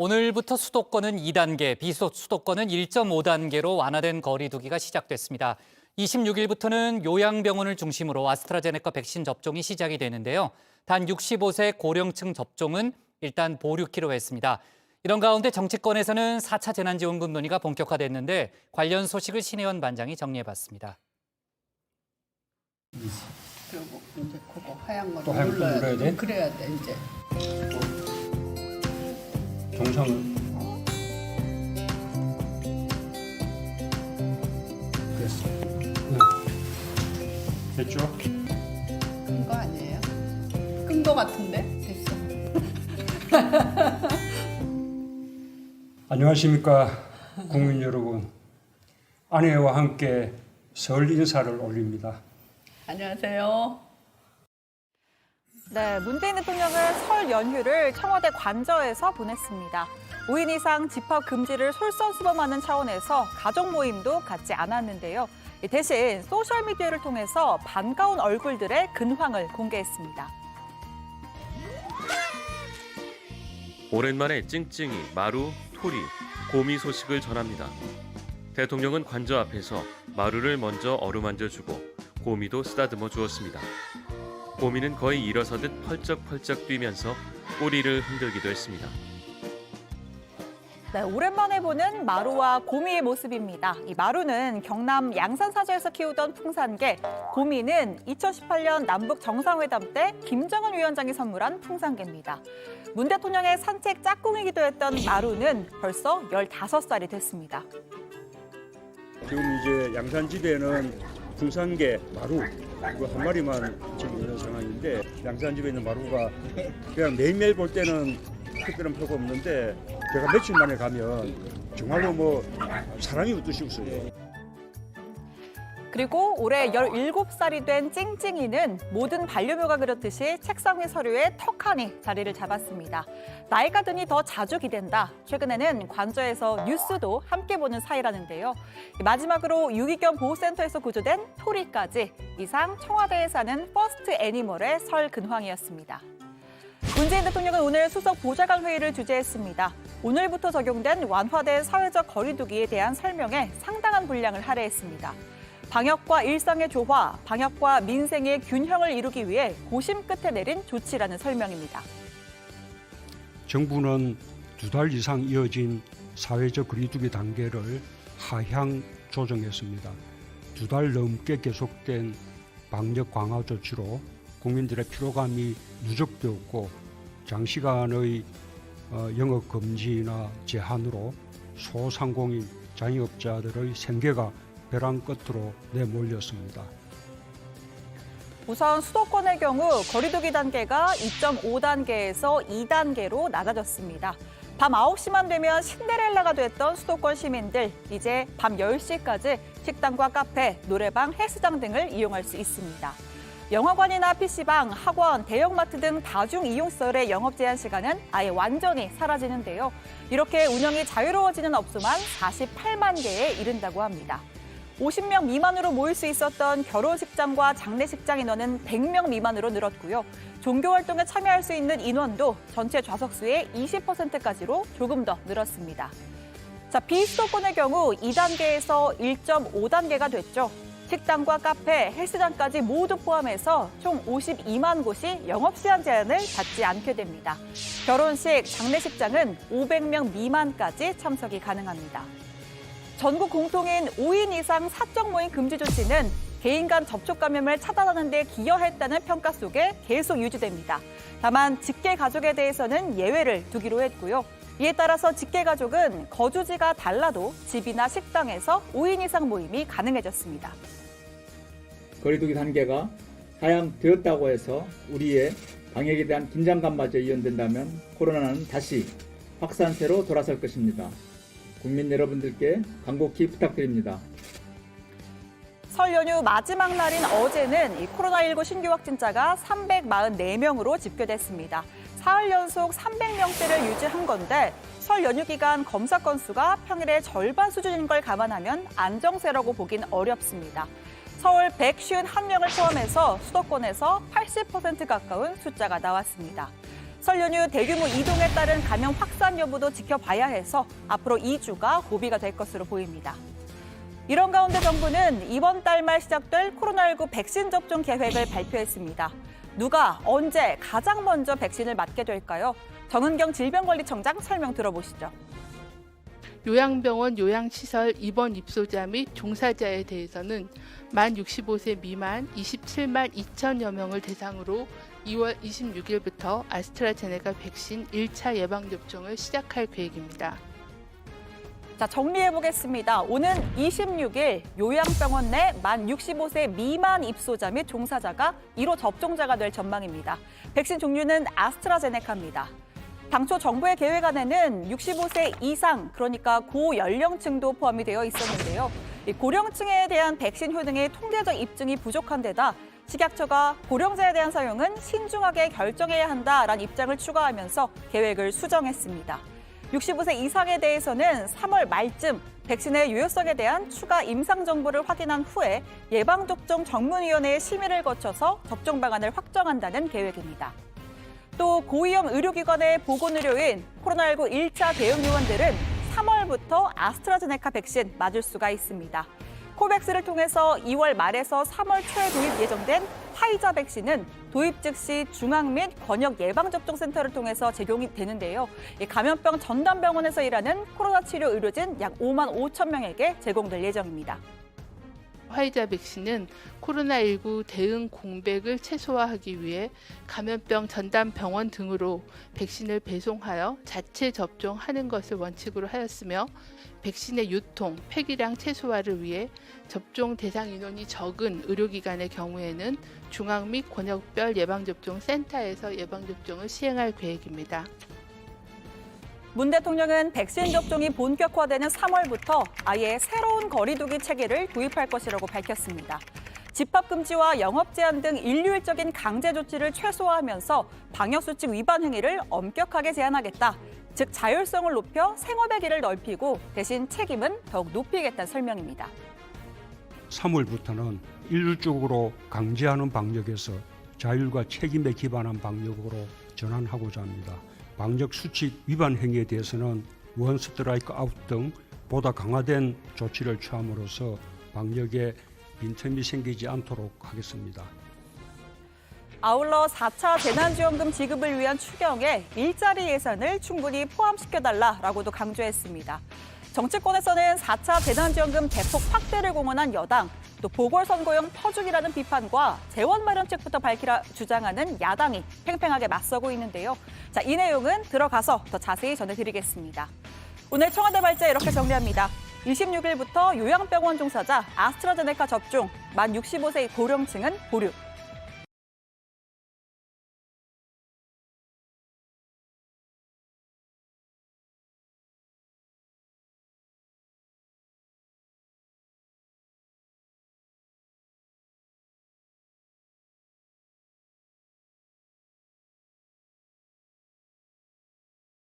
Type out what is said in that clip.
오늘부터 수도권은 2단계, 비수도권은 1.5단계로 완화된 거리 두기가 시작됐습니다. 26일부터는 요양병원을 중심으로 아스트라제네카 백신 접종이 시작이 되는데요. 단 65세 고령층 접종은 일단 보류키로 했습니다. 이런 가운데 정치권에서는 4차 재난지원금 논의가 본격화됐는데 관련 소식을 신혜원 반장이 정리해봤습니다. 그리고 이제 그거 하얀 거 또 하얀 거 눌러야 돼? 그래야 돼 이제. 정상을 됐어. 됐죠? 끈 거 아니에요? 끈 거 같은데? 됐어. 안녕하십니까 국민 여러분. 아내와 함께 설 인사를 올립니다. 안녕하세요. 네, 문재인 대통령은 설 연휴를 청와대 관저에서 보냈습니다. 5인 이상 집합 금지를 솔선수범하는 차원에서 가족 모임도 갖지 않았는데요. 대신 소셜미디어를 통해서 반가운 얼굴들의 근황을 공개했습니다. 오랜만에 찡찡이, 마루, 토리, 고미 소식을 전합니다. 대통령은 관저 앞에서 마루를 먼저 어루만져주고 고미도 쓰다듬어 주었습니다. 고미는 거의 일어서듯 펄쩍펄쩍 뛰면서 꼬리를 흔들기도 했습니다. 네, 오랜만에 보는 마루와 고미의 모습입니다. 이 마루는 경남 양산사저에서 키우던 풍산개, 고미는 2018년 남북 정상회담 때 김정은 위원장이 선물한 풍산개입니다. 문 대통령의 산책 짝꿍이기도 했던 마루는 벌써 15살이 됐습니다. 지금 이제 양산집에는 풍산개, 마루 그 한 마리만 지금 있는 상황인데 양산집에 있는 마루가 그냥 매일매일 볼 때는 특별한 표가 없는데 제가 며칠 만에 가면 정말로 뭐 사람이 웃듯이 웃어요. 그리고 올해 17살이 된 찡찡이는 모든 반려묘가 그렇듯이 책상 위 서류에 턱하니 자리를 잡았습니다. 나이가 드니 더 자주 기댄다. 최근에는 관저에서 뉴스도 함께 보는 사이라는데요. 마지막으로 유기견 보호센터에서 구조된 토리까지 이상 청와대에 사는 퍼스트 애니멀의 설 근황이었습니다. 문재인 대통령은 오늘 수석 보좌관 회의를 주재했습니다. 오늘부터 적용된 완화된 사회적 거리 두기에 대한 설명에 상당한 분량을 할애했습니다. 방역과 일상의 조화, 방역과 민생의 균형을 이루기 위해 고심 끝에 내린 조치라는 설명입니다. 정부는 2달 이상 이어진 사회적 거리두기 단계를 하향 조정했습니다. 2달 넘게 계속된 방역 강화 조치로 국민들의 피로감이 누적되었고 장시간의 영업 금지나 제한으로 소상공인 자영업자들의 생계가 벼랑 끝으로 내몰렸습니다. 우선 수도권의 경우 거리두기 단계가 2.5단계에서 2단계로 낮아졌습니다. 밤 9시만 되면 신데렐라가 됐던 수도권 시민들, 이제 밤 10시까지 식당과 카페, 노래방, 헬스장 등을 이용할 수 있습니다. 영화관이나 PC방, 학원, 대형마트 등 다중이용시설의 영업 제한 시간은 아예 완전히 사라지는데요. 이렇게 운영이 자유로워지는 업소만 48만 개에 이른다고 합니다. 50명 미만으로 모일 수 있었던 결혼식장과 장례식장 인원은 100명 미만으로 늘었고요. 종교활동에 참여할 수 있는 인원도 전체 좌석수의 20%까지로 조금 더 늘었습니다. 자, 비수도권의 경우 2단계에서 1.5단계가 됐죠. 식당과 카페, 헬스장까지 모두 포함해서 총 52만 곳이 영업시간 제한을 받지 않게 됩니다. 결혼식, 장례식장은 500명 미만까지 참석이 가능합니다. 전국 공통인 5인 이상 사적 모임 금지 조치는 개인 간 접촉 감염을 차단하는 데 기여했다는 평가 속에 계속 유지됩니다. 다만 직계 가족에 대해서는 예외를 두기로 했고요. 이에 따라서 직계 가족은 거주지가 달라도 집이나 식당에서 5인 이상 모임이 가능해졌습니다. 거리두기 단계가 하향되었다고 해서 우리의 방역에 대한 긴장감마저 이연된다면 코로나는 다시 확산세로 돌아설 것입니다. 국민 여러분들께 간곡히 부탁드립니다. 설 연휴 마지막 날인 어제는 이 코로나19 신규 확진자가 344명으로 집계됐습니다. 사흘 연속 300명대를 유지한 건데 설 연휴 기간 검사 건수가 평일의 절반 수준인 걸 감안하면 안정세라고 보긴 어렵습니다. 서울 151명을 포함해서 수도권에서 80% 가까운 숫자가 나왔습니다. 설 연휴 대규모 이동에 따른 감염 확산 여부도 지켜봐야 해서 앞으로 2주가 고비가 될 것으로 보입니다. 이런 가운데 정부는 이번 달 말 시작될 코로나19 백신 접종 계획을 발표했습니다. 누가 언제 가장 먼저 백신을 맞게 될까요? 정은경 질병관리청장 설명 들어보시죠. 요양병원, 요양시설 입원 입소자 및 종사자에 대해서는 만 65세 미만 27만 2천여 명을 대상으로 2월 26일부터 아스트라제네카 백신 1차 예방접종을 시작할 계획입니다. 자, 정리해보겠습니다. 오는 26일 요양병원 내 만 65세 미만 입소자 및 종사자가 1호 접종자가 될 전망입니다. 백신 종류는 아스트라제네카입니다. 당초 정부의 계획안에는 65세 이상, 그러니까 고연령층도 포함이 되어 있었는데요. 이 고령층에 대한 백신 효능의 통계적 입증이 부족한 데다 식약처가 고령자에 대한 사용은 신중하게 결정해야 한다라는 입장을 추가하면서 계획을 수정했습니다. 65세 이상에 대해서는 3월 말쯤 백신의 유효성에 대한 추가 임상 정보를 확인한 후에 예방접종 전문위원회의 심의를 거쳐서 접종 방안을 확정한다는 계획입니다. 또 고위험 의료기관의 보건의료인 코로나19 1차 대응 요원들은 3월부터 아스트라제네카 백신 맞을 수가 있습니다. 코백스를 통해서 2월 말에서 3월 초에 도입 예정된 화이자 백신은 도입 즉시 중앙 및 권역 예방접종센터를 통해서 제공이 되는데요. 감염병 전담병원에서 일하는 코로나 치료 의료진 약 5만 5천 명에게 제공될 예정입니다. 화이자 백신은 코로나19 대응 공백을 최소화하기 위해 감염병 전담 병원 등으로 백신을 배송하여 자체 접종하는 것을 원칙으로 하였으며 백신의 유통, 폐기량 최소화를 위해 접종 대상 인원이 적은 의료기관의 경우에는 중앙 및 권역별 예방접종센터에서 예방접종을 시행할 계획입니다. 문 대통령은 백신 접종이 본격화되는 3월부터 아예 새로운 거리두기 체계를 도입할 것이라고 밝혔습니다. 집합금지와 영업 제한 등 일률적인 강제 조치를 최소화하면서 방역수칙 위반 행위를 엄격하게 제한하겠다. 즉 자율성을 높여 생업의 길을 넓히고 대신 책임은 더욱 높이겠다는 설명입니다. 3월부터는 일률적으로 강제하는 방역에서 자율과 책임에 기반한 방역으로 전환하고자 합니다. 방역 수칙 위반 행위에 대해서는 원 스트라이크 아웃 등 보다 강화된 조치를 취함으로써 방역에 빈틈이 생기지 않도록 하겠습니다. 아울러 4차 재난지원금 지급을 위한 추경에 일자리 예산을 충분히 포함시켜달라라고도 강조했습니다. 정치권에서는 4차 재난지원금 대폭 확대를 공언한 여당, 또 보궐선거용 퍼주기라는 비판과 재원 마련책부터 밝히라 주장하는 야당이 팽팽하게 맞서고 있는데요. 자, 이 내용은 들어가서 더 자세히 전해드리겠습니다. 오늘 청와대 발제 이렇게 정리합니다. 26일부터 요양병원 종사자 아스트라제네카 접종, 만 65세 고령층은 보류.